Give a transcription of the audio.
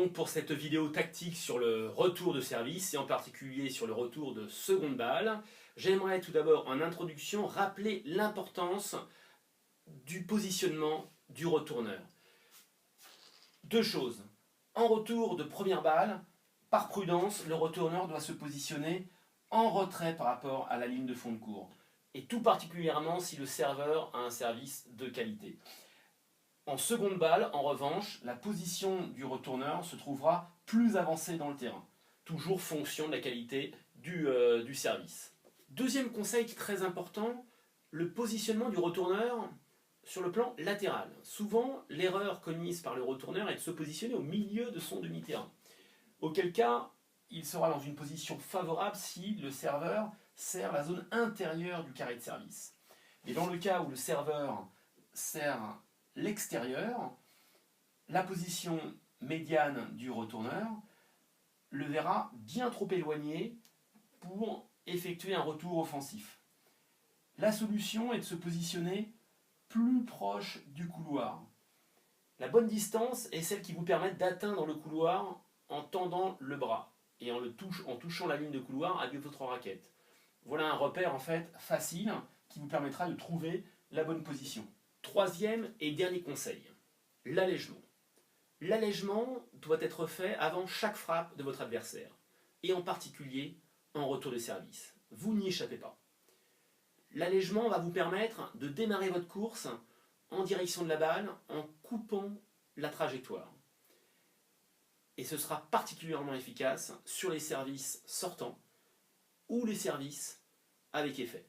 donc pour cette vidéo tactique sur le retour de service et en particulier sur le retour de seconde balle. J'aimerais tout d'abord en introduction rappeler l'importance du positionnement du retourneur. Deux choses. En retour de première balle, par prudence, le retourneur doit se positionner en retrait par rapport à la ligne de fond de court. Et tout particulièrement si le serveur a un service de qualité. En seconde balle, en revanche, la position du retourneur se trouvera plus avancée dans le terrain. Toujours fonction de la qualité du service. Deuxième conseil très important, le positionnement du retourneur sur le plan latéral. Souvent, l'erreur commise par le retourneur est de se positionner au milieu de son demi-terrain. Auquel cas, il sera dans une position favorable si le serveur sert la zone intérieure du carré de service. Et dans le cas où le serveur sert l'extérieur, la position médiane du retourneur le verra bien trop éloigné pour effectuer un retour offensif. La solution est de se positionner plus proche du couloir. La bonne distance est celle qui vous permet d'atteindre le couloir en tendant le bras et en touchant la ligne de couloir avec votre raquette. Voilà un repère en fait facile qui vous permettra de trouver la bonne position. Troisième et dernier conseil, l'allègement. L'allègement doit être fait avant chaque frappe de votre adversaire, et en particulier en retour de service. Vous n'y échappez pas. L'allègement va vous permettre de démarrer votre course en direction de la balle en coupant la trajectoire. Et ce sera particulièrement efficace sur les services sortants ou les services avec effet.